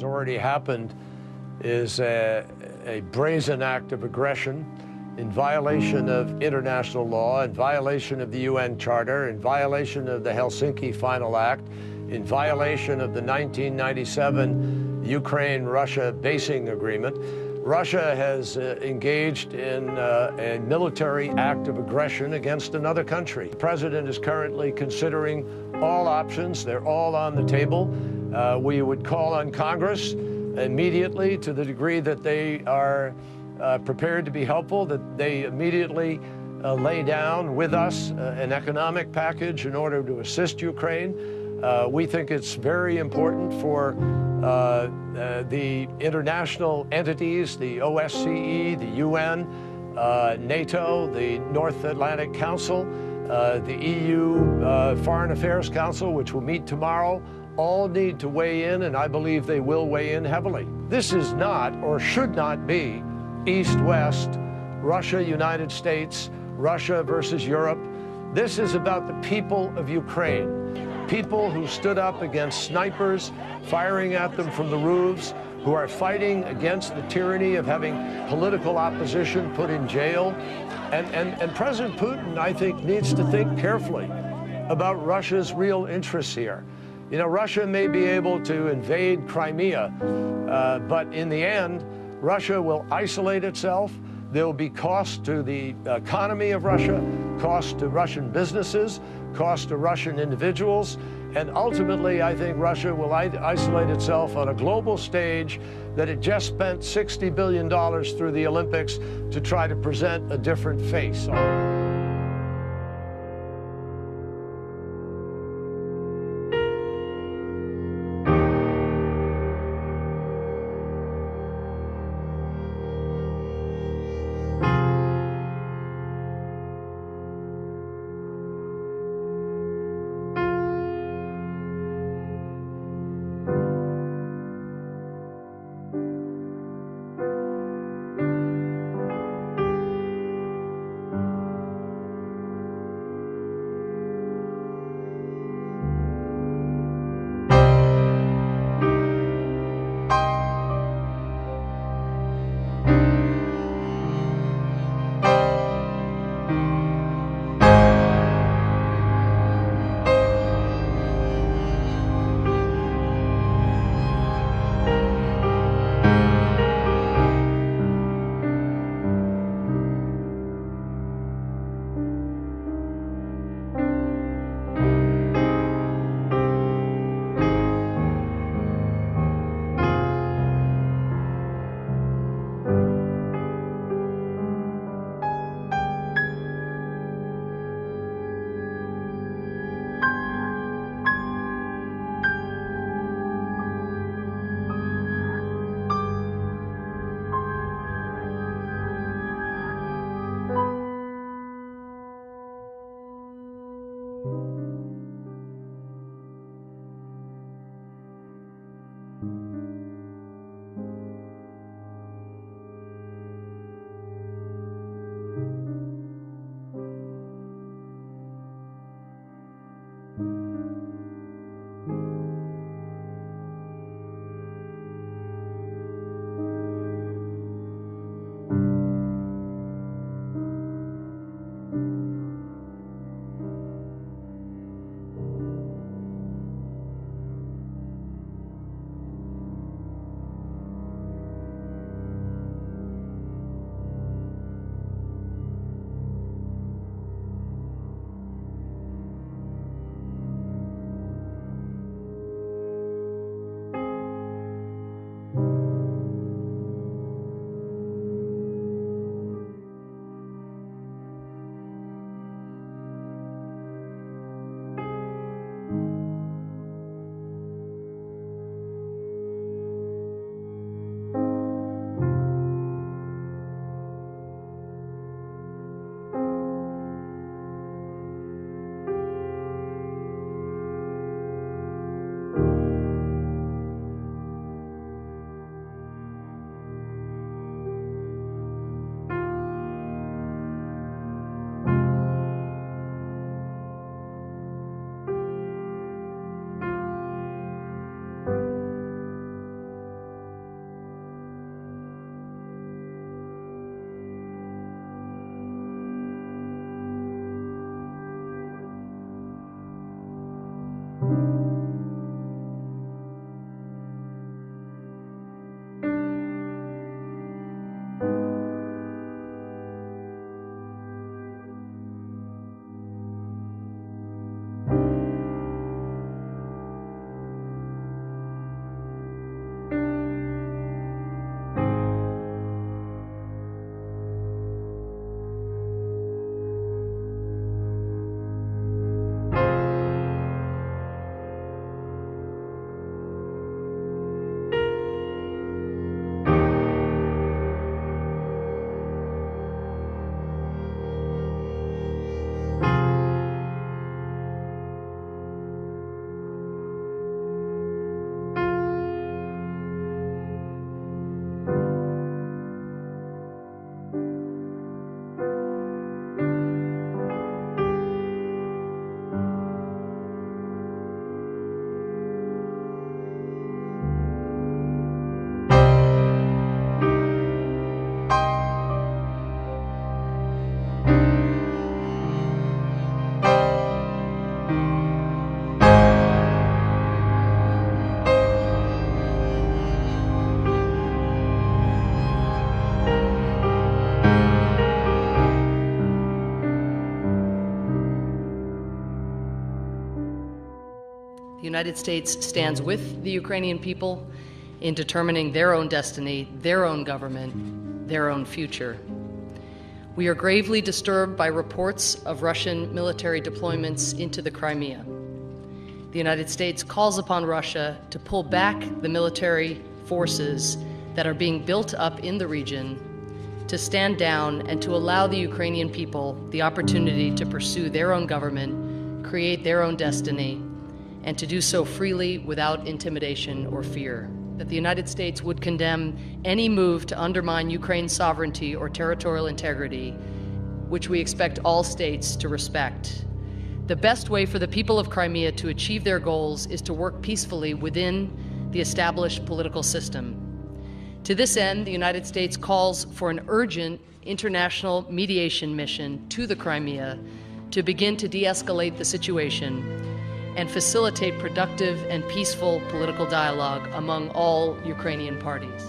has already happened is a brazen act of aggression in violation of international law, in violation of the UN Charter, in violation of the Helsinki Final Act, in violation of the 1997 Ukraine-Russia basing agreement. Russia has engaged in a military act of aggression against another country. The president is currently considering all options. They're all on the table. We would call on Congress immediately, to the degree that they are prepared to be helpful, that they immediately lay down with us an economic package in order to assist Ukraine. We think it's very important for the international entities, the OSCE, the UN, NATO, the North Atlantic Council, the EU Foreign Affairs Council, which will meet tomorrow, all need to weigh in, and I believe they will weigh in heavily. This is not, or should not be, East-West, Russia, United States, Russia versus Europe. This is about the people of Ukraine. People who stood up against snipers firing at them from the roofs, who are fighting against the tyranny of having political opposition put in jail. And President Putin, I think, needs to think carefully about Russia's real interests here. You know, Russia may be able to invade Crimea, but in the end, Russia will isolate itself. There will be costs to the economy of Russia, costs to Russian businesses, costs to Russian individuals, and ultimately, I think Russia will isolate itself on a global stage that it just spent $60 billion through the Olympics to try to present a different face. United States stands with the Ukrainian people in determining their own destiny, their own government, their own future. We are gravely disturbed by reports of Russian military deployments into the Crimea. The United States calls upon Russia to pull back the military forces that are being built up in the region, to stand down and to allow the Ukrainian people the opportunity to pursue their own government, create their own destiny, and to do so freely without intimidation or fear. That the United States would condemn any move to undermine Ukraine's sovereignty or territorial integrity, which we expect all states to respect. The best way for the people of Crimea to achieve their goals is to work peacefully within the established political system. To this end, the United States calls for an urgent international mediation mission to the Crimea to begin to de-escalate the situation and facilitate productive and peaceful political dialogue among all Ukrainian parties.